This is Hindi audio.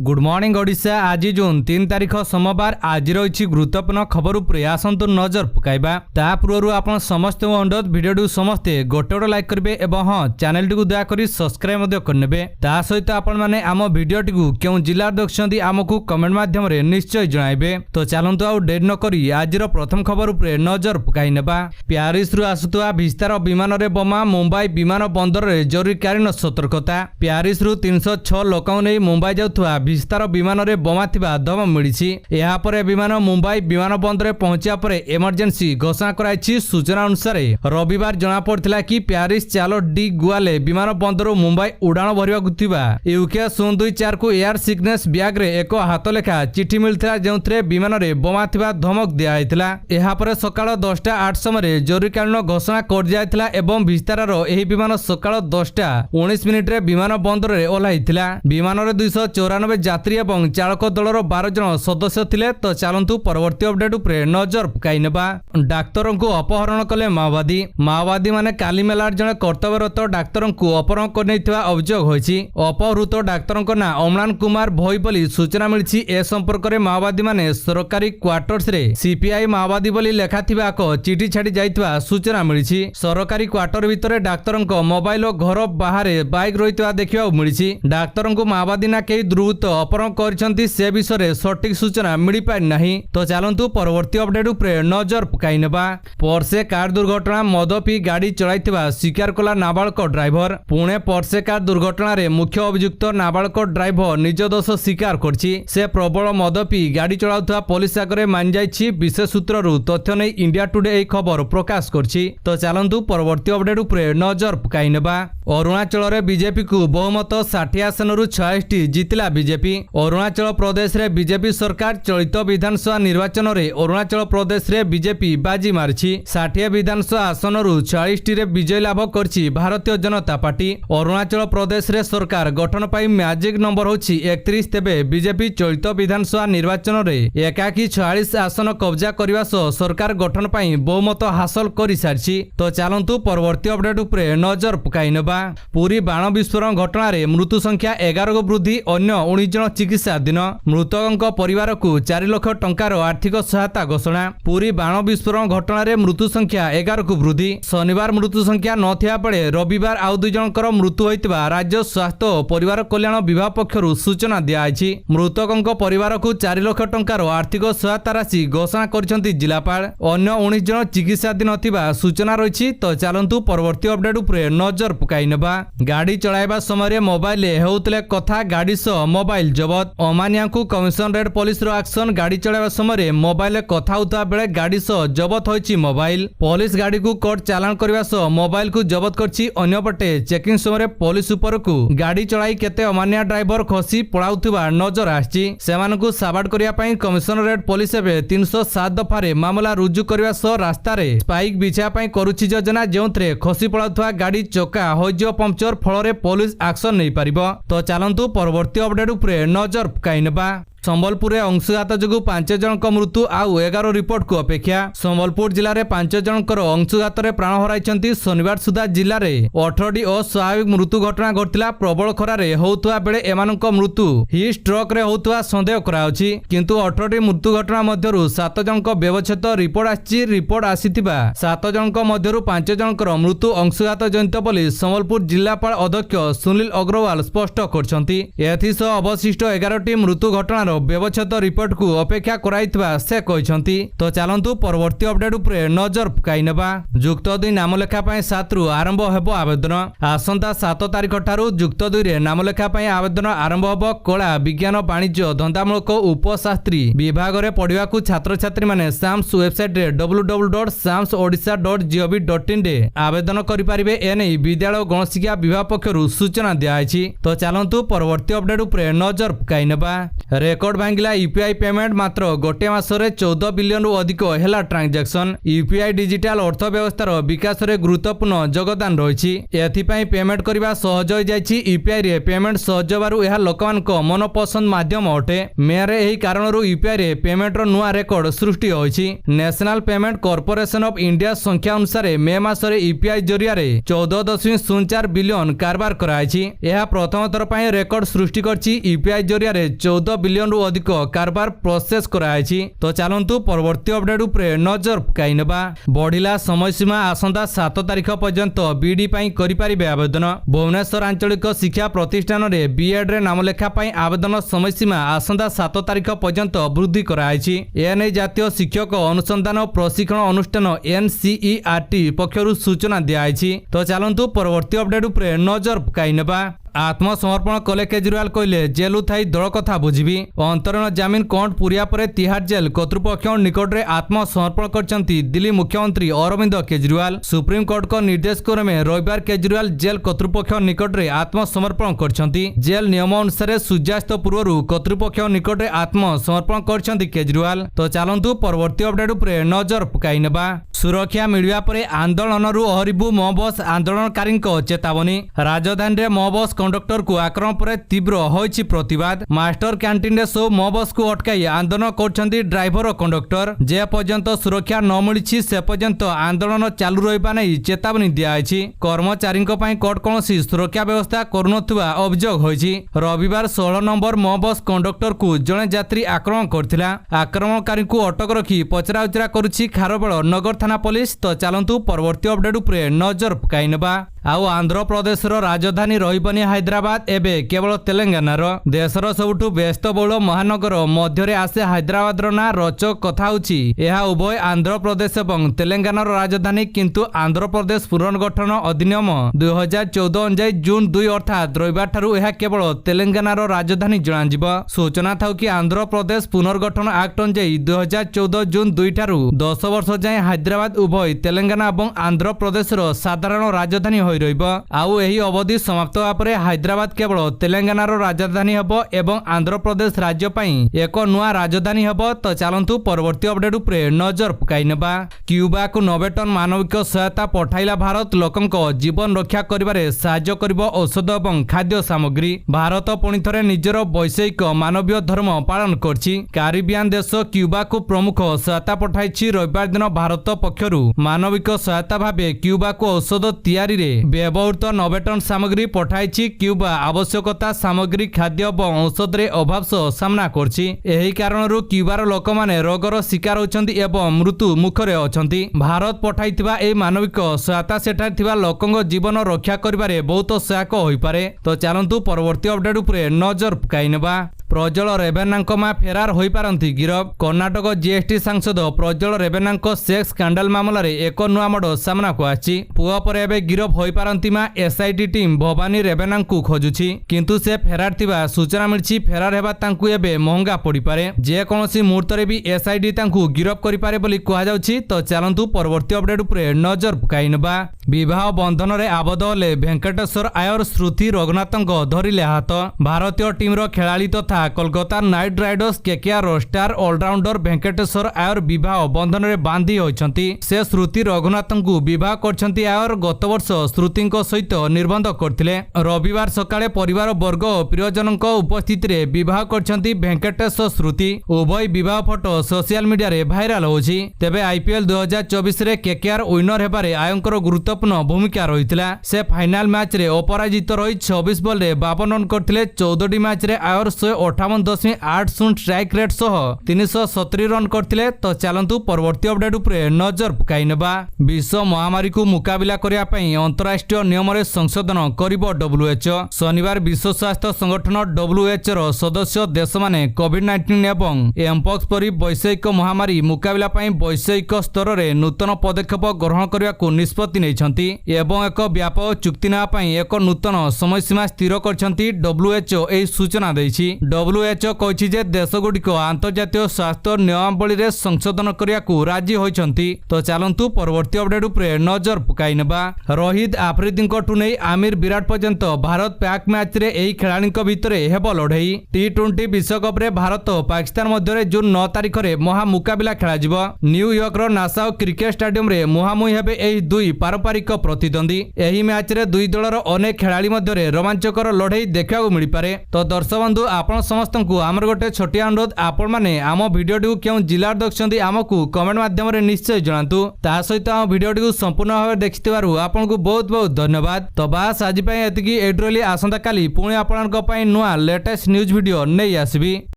Good morning Odisha. आज जून 3 तारिख सोमवार। आज रही गुरुत्वपूर्ण खबर उपरे आसंतु नजर पकाइबा। ता पूर्व आपण समस्त अनुरोध वीडियो समस्ते गोटे गोटे लाइक करेंगे और हाँ चैनल टी दयाकोरी सब्सक्राइब करेंगे। ता सहित आपण मैंने आम वीडियो टी क्यों जिला देखते आमको कमेंट माध्यम निश्चय जणाइबे। तो चलतु आउ डेर न करी आज प्रथम खबर उपरे नजर पकाई नेबा। प्यारिस रु आसुवा विस्तार विमान रे बोमा मुंबई विमान बंदर रे जरूरीकालीन सतर्कता। प्यारिस रु 306 लोकों नहीं मुंबई जाउथुवा विस्तार विमान रे बोमा थिबा दम मिलिछि। एहा परे विमान मुंबई विमान बंदर पहुंचा पर इमरजेंसी घोषणा कराइछि। सूचना अनुसार रविवार जना पड़थिला कि प्यारिस चार्लोट डी गुआले विमान बंदर मुंबई उड़ाण भरिबाकु थिबा यूके 024 को एयर सिग्नेस बैग रे एक हाथ लेखा चिठी मिलथिला जेउथरे विमान रे बोमा थिबा धमक दिया हैथिला। एहा परे सकाळ 10:08 समय जरूरीकालीन घोषणा कर जायथिला एवं विस्तारर एही विमान सकाळ 10:19 रे विमान बंदर रे ओलाइथिला। विमान रे 294 यात्री एवं चालक दलर 12 जन सदस्य थिले। तो चलंतु परवर्ती अपडेट उपरे नजर पकाई नेबा। डाक्तर को अपहरण कले माओवादी। माओवादी माने कालीमेलार जने कर्तव्यरत डाक्तर को अपहरण करनेथिबा अभियोग होईछि। अपहृत डाक्तर ना अम्लान कुमार भोई बोली सूचना मिलछि। ए संपर्क रे माओवादी माने सरकारी क्वार्टर्स रे सीपीआई माओवादी बोली लेखाथिबा को चिठी छाडी जाइतबा सूचना मिलछि। सरकारी क्वार्टर भितरे डाक्तर मोबाइल और घर बाहर बाइक रहितबा देखिबा मिलछि। डाक्तर को माओवादी ना केही द्रुत अपहरण करछन्ती से विषय सठिक सूचना मिल पारि नाही। तो चलंतु परवर्ती अपडेट उपरे नजर पकाई नेबा। पोर्से कार दुर्घटना मद पी गाड़ी चलाइथिबा स्वीकार कला नाबालक ड्राइवर। पुणे पोर्से कार दुर्घटना रे मुख्य अभियुक्त नाबालक ड्राइवर निज दोष स्वीकार करछि। से प्रबल मद पी गाड़ी चलाउथवा पुलिस आगरे मान जाइछि। विशेष सूत्ररु तथ्य नै इंडिया टुडे एही खबर प्रकाश करछि। तो चलंतु परवर्ती अपडेट उपरे नजर पकाई नेबा। अरुणाचल रे बीजेपी को बहुमत 60 आसन रु 66 जितिला बीजेपी। अरुणाचल प्रदेश रे बीजेपी सरकार चलित विधानसभा निर्वाचन रे अरुणाचल प्रदेश रे बीजेपी बाजी मारिछि। 60 विधानसभा आसन रु 46 रे विजय लाभ करछि भारतीय जनता पार्टी। अरुणाचल प्रदेश रे सरकार गठन पाई मैजिक नंबर होछि 31। तेबे बीजेपी चलित विधानसभा निर्वाचन रे एकाकी 46 आसन कब्जा करबा सह सरकार गठन पाई बहुमत हासिल करि सारिछि। तो चलंतु परवर्ती अपडेट उपरे नजर पकाई नेबा। पुरी बाण विस्फोरण घटना रे मृत्यु संख्या 11 को वृद्धि। अन्य 19 जन चिकित्साधीन। मृतकों परिवार को 4 लाख टंकार आर्थिक सहायता घोषणा। पुरी बाण विस्फोरण घटना रे मृत्यु संख्या 11 को वृद्धि। शनिवार मृत्यु संख्या नथिया बेले रविवार आउ 2 जनकर मृत्यु होइतिबा राज्य स्वास्थ्य और परिवार कल्याण विभाग पक्षरु सूचना दिया आइछि। मृतकों परिवार को 4 लाख टंकार आर्थिक सहायता राशि घोषणा करछन्ती जिलापाल। अन्य 19 जन चिकित्साधीन थिबा सूचना रहिछि। तो चलंतु परवर्ती अपडेट उपरे नजर पकाई नेबा। गाड़ी चलाइबा समय मोबाइल हेउतले कथा गाड़ी सह मोबाइल जबत। अमानिया को कमिशनरेट पुलिस रो एक्शन। गाड़ी चलाइबा समय मोबाइल कथा होता बेले गाड़ी सह जबत होइछि मोबाइल। पुलिस गाड़ी को कोर्ट चालान करबा सह मोबाइल को जबत करछि। अन्यपटे चेकिंग समय पुलिस ऊपर को गाड़ी चलाई केते अमानिया ड्राइवर खसी पळाउथिबा नजर आछि। सेमानकु साबाड करिया पई कमिशनरेट पुलिस एबे 307 दफारे मामला रुजु करबा सह रास्ता रे स्पाइक बिछा पई करूछि योजना। जेउथरे खसी पळाउथवा गाड़ी चक्का होइजो पंक्चर फଳରେ पुलिस एक्शन नहीं पारिबो। तो चलंतु परवर्ती अपडेट उपरे नजर पकाई नेबा। संबलपुर में अंशुघात जो 5 जन मृत्यु आउ 11 रिपोर्ट को अपेक्षा। संबलपुर जिले में 5 जनकर अंशुघात प्राण हराई। शनिवार सुधा जिले में 18टी अस्वाभाविक मृत्यु घटना घटला। प्रबल खरार होता बेले एमानक मृत्यु हिट स्ट्रोक रे होता संदेह कराउछि। किंतु 18टी मृत्यु घटना मध्यरु 7 जनक व्यवच्छेद रिपोर्ट आछि। रिपोर्ट आसीथिबा 7 जनक मध्यरु 5 जनकर मृत्यु अंशुघात जनित बोली संबलपुर जिलापाल अध्यक्ष सुनील अग्रवाल स्पष्ट करछन्ति। एथिसह अवशिष्ट 11टी मृत्यु घटना व्यवच्छेद रिपोर्ट को अपेक्षा कराइथिबा से कहछन्ति। तो चलंतु परवर्ती अपडेट उपरे नजर पकाई नेबा। जुक्त 2 नामलेखा पई 7 रु आरंभ हेबो आवेदन। आसंता 7 तारिख ठारू जुक्त 2 रे नामलेखा पई आवेदन आरंभ हेबो। कला विज्ञान वाणिज्य धंदामूलक उपशास्त्री विभाग रे पढिबा को छात्र छात्री माने साम्स वेबसाइट रे www.samsodisha.gov.in रे आवेदन करि परिबे। एनै विद्यालय गणशिक्षा विभाग पक्षरु सूचना दिया आइछि। तो चलंतु परवर्ती अपडेट उपरे नजर पकाई नेबा। रेकर्ड भांगिला यूपीआई पेमेंट मात्र गोटे मासरे 14 बिलियन रु अधिक हेला ट्रांजैक्शन। यूपीआई डिजिटल अर्थव्यवस्थार विकास रे गुरुत्वपूर्ण योगदान रही। एथिपाई पेमेंट करबा सहज हो जायछि। यूपीआई रे पेमेंट सहज बारु एहा लोकमानक मनपसंद माध्यम अटे। मेरे एही कारणरू यूपीआई रे पेमेंट रो नुआ रेकर्ड सृष्टि होइछि। National payment corporation of India संख्या अनुसार मे मासरे यूपीआई जरिया रे 14.04 बिलियन कारबार कराइछि। एहा प्रथम थर पई रेकर्ड सृष्टि करछि। यूपीआई जरिया रे 14 बिलियन रु अधिक कारबार प्रोसेस कराइछि। तो चलंतु परवर्ती अपडेट उपरे नजर पकाई नेबा। बढ़िला समय सीमा आसंता 7 तारिख पर्यंत बीडी पई करि परिबे आवेदन। भुवनेश्वर आंचलिक शिक्षा प्रतिष्ठान रे बीएड रे नाम लेखा पई आवेदन समय सीमा आसंता 7 तारिख पर्यंत वृद्धि कराइछि। एने जातीय शिक्षक अनुसंधान प्रशिक्षण अनुष्ठान एनसीईआरटी पक्षरु सूचना दियाइछि। तो चलंतु परवर्ती अपडेट उपरे नजर पकाई नेबा। आत्मसमर्पण कले केजरीवाल कहले जेलु थाई दल कथा बुझिबी। अंतरीण जमीन कंठ पुरिया परे तिहाड़ जेल कर्तृपक्ष निकट रे आत्मसमर्पण करछंती दिल्ली मुख्यमंत्री अरविंद केजरीवाल। सुप्रीम कोर्ट को निर्देश क्रमे रविवार केजरीवाल जेल कर्तृपक्ष निकट रे आत्मसमर्पण करछंती। जेल नियम अनुसार सूर्यास्त पूर्व कर्तृपक्ष निकट रे आत्मसमर्पण करछंती केजरीवाल। तो चलंतु परवर्ती अपडेट उपरे नजर पकाई नेबा। सुरक्षा मिलिया परे आंदोलनरु हरिबु मो बस आंदोलनकारी चेतावनी। राजधानी रे मो बस कंडक्टर को आक्रमण पर तीव्र होइछि प्रतिवाद। मास्टर कैंटीन रे सो मो बस को अटकाई आंदोलन करछंती ड्राइवर और कंडक्टर। जे पर्यंत सुरक्षा न मिलिछि से पर्यंत आंदोलन चालू रहिबा नै चेतावनी दियाइछि। कर्मचारी पई कोर्ट कोनोसी सुरक्षा व्यवस्था करुनथुवा अभियोग होइछि। रविवार 16 नंबर मो बस कंडक्टर को जणे यात्री आक्रमण करथिला। आक्रमणकारी को अटक रखी पचराउचरा करुछि खारबेल नगर थाना पुलिस। तो चलंतु परवर्ती अपडेट उपरे नजर पकाई नेबा। आउ आंध्र प्रदेश राजधानी रहिबनी हैदराबाद एबे केवल तेलंगानार। देशर सबुठु व्यस्तबहुल महानगर मध्य आसे हैदराबाद ना रोचक कथा होछि एहा उभय आंध्र प्रदेश एवं तेलंगानार राजधानी। किंतु आंध्र प्रदेश पुनर्गठन अधिनियम 2014 अनुसार जून 2 अर्थात रविवार ठारू एहा केवल तेलंगानार राजधानी जणाजिब। सूचना थाउ कि आंध्र प्रदेश पुनर्गठन एक्ट अनुसार 2014 जून 2 ठारू 10 वर्ष जाए हैदराबाद उभय तेलंगाना एवं आंध्र प्रदेशर साधारण राजधानी होई रहिब। आउ एही अवधि समाप्त होआ परे हैदराबाद केवल तेलंगानार राजधानी हेबो एवं आंध्र प्रदेश राज्य पई एक नुआ राजधानी हेबो। तो चलंतु परवर्ती अपडेट उपरे नजर पकाई नेबा। क्यूबा को 90 टन मानविक सहायता पठाइला भारत। लोकंक जीवन रक्षा करिबारे सहाय्य करिबो औषध एवं खाद्य सामग्री। भारत पुणी थरे निजर वैश्विक मानवीय धर्म पालन करछि। कैरिबियन देश क्यूबा को प्रमुख सहायता पठाइछि। रविवार दिन भारत पक्षरु मानविक सहायता भाबे क्यूबा को औषध तैयारी रे व्यवहृत 90 टन सामग्री पठाइछि। क्यूबा आवश्यकता सामग्री खाद्य और औषध रे अभाव सह सामना करछि। एही कारणरू क्यूबार लोक माने रोगर शिकार होछन्ती एवं मृत्यु मुखरे अछन्ती। भारत पठाइथिबा ए मानविक सहायता सेठार थिबा लोकंग जीवन रक्षा करिबारे बहुत सहायक होई पारे। तो चलंतु परवर्ती अपडेट उपरे नजर पकाई नेबा। प्रज्वल रेवन्ना मां फेरार होई पारंती गिरफ। कर्णाटक जीएसटी सांसद प्रज्वल रेवन्ना सेक्स स्कैंडल मामला रे एक नुआ मड सामना को आछि। पुआ पर एबे गिरफ होई पारंती मां एसआईटी टीम भवानी रेवन्ना को खोजुछि। किंतु से फेरार थिबा सूचना मिलछि। फेरार हेबा तांकु एबे महंगा पड़ी पारे। जे कोनोसी मुहूर्त रे भी एसआईटी तांकु गिरफ करि पारे बोली कहा जाउछि। तो चलंतु परवर्ती अपडेट उपरे नजर पकाई नेबा। विवाह बंधन रे आबद्ध होले वेंकटेश्वर आयर श्रुति रघुनाथंक धरिले हाथ। भारतीय टीम रो खेलाड़ी तथा Kolkata Knight Riders KKR star allrounder Venkateshwar Iyer विवाह बंधन रे बांधी होइछंती। से श्रुति रघुनाथंकु विवाह करछंती। आयर गत वर्ष श्रुतिंक सहित निर्बंध करथिले। रविवार सकाळे परिवार वर्ग प्रियजनक उपस्थिति रे विवाह करछंती वेंकटेश्वर श्रुति। उभय विवाह फोटो सोशल मीडिया रे भाइराल होछि। तेबे आईपीएल 2024 रे केकेआर विनर हेबारे आयंकर गुरुत्वपूर्ण भूमिका रहितला। से फाइनल मैच रे अपराजित रही 26 बॉल रे 52 रन करथिले। 14टी मैच रे आयर 158.80 स्ट्राइक रेट सह 370 रन करथिले। तो चलंतु परवर्ती अपडेट उपरे नजर पकाई नेबा। विश्व महामारी को मुकाबिला करिया पई अंतरराष्ट्रीय नियम रे संशोधन करिबो डब्ल्यूएचओ। शनिवार विश्व स्वास्थ्य संगठन डब्ल्यूएचओ रो सदस्य देश माने कोविड-19 एवं एमपॉक्स परि वैश्विक महामारी मुकाबिला पई वैश्विक स्तर रे नूतन पदक्षेप ग्रहण करिया को निष्पत्ति नेछंती एवं एक व्यापक चुक्ति ना पई एक नूतन समय सीमा स्थिर करछंती। डब्ल्यूएचओ ए सूचना दैछि। डब्ल्यूएचओ कहिछि जे देशगुड़िक आंतर्जातीय स्वास्थ्य नियमावली रे संशोधन करिया को राजी होइछंती। तो चलंतु परवर्ती अपडेट उपरे नजर पकाई नेबा। रोहित ଆଫ୍ରିଦିଙ୍କଠୁ ନେଇ ଆମିର ବିରାଟ ପର୍ଯ୍ୟନ୍ତ ଭାରତ ପ୍ୟାକ୍ ମ୍ୟାଚ୍ରେ ଏହି ଖେଳାଳିଙ୍କ ଭିତରେ ହେବ ଲଢ଼େଇ। ଟି20 ବିଶ୍ୱକପ୍ରେ ଭାରତ ଓ ପାକିସ୍ତାନ ମଧ୍ୟରେ ଜୁନ୍ 9 ତାରିଖରେ ମହା ମୁକାବିଲା ଖେଳାଯିବ। ନ୍ୟୁୟର୍କର ନାସାଉ କ୍ରିକେଟ ଷ୍ଟାଡିୟମରେ ମୁହାଁମୁହିଁ ହେବେ ଏହି ଦୁଇ ପାରମ୍ପରିକ ପ୍ରତିଦ୍ୱନ୍ଦ୍ୱୀ। ଏହି ମ୍ୟାଚ୍ରେ ଦୁଇ ଦଳର ଅନେକ ଖେଳାଳି ମଧ୍ୟରେ ରୋମାଞ୍ଚକର ଲଢ଼େଇ ଦେଖିବାକୁ ମିଳିପାରେ। ତ ଦର୍ଶକ ବନ୍ଧୁ ଆପଣ ସମସ୍ତଙ୍କୁ ଆମର ଗୋଟେ ଛୋଟିଆ ଅନୁରୋଧ, ଆପଣମାନେ ଆମ ଭିଡ଼ିଓଟିକୁ କେଉଁ ଜିଲ୍ଲାରୁ ଦେଖୁଛନ୍ତି ଆମକୁ କମେଣ୍ଟ ମାଧ୍ୟମରେ ନିଶ୍ଚୟ ଜଣାନ୍ତୁ। ତା ସହିତ ଆମ ଭିଡ଼ିଓଟିକୁ ସମ୍ପୂର୍ଣ୍ଣ ଭାବେ ଦେଖିଥିବାରୁ ଆପଣଙ୍କୁ ବହୁତ ବହୁତ ଧନ୍ୟବାଦ। ତ ବାସ୍ ଆଜି ପାଇଁ ଏତିକି। ଏଇଠୁ ରହିଲି, ଆସନ୍ତାକାଲି ପୁଣି ଆପଣଙ୍କ ପାଇଁ ନୂଆ ଲେଟେଷ୍ଟ ନ୍ୟୁଜ୍ ଭିଡ଼ିଓ ନେଇ ଆସିବି।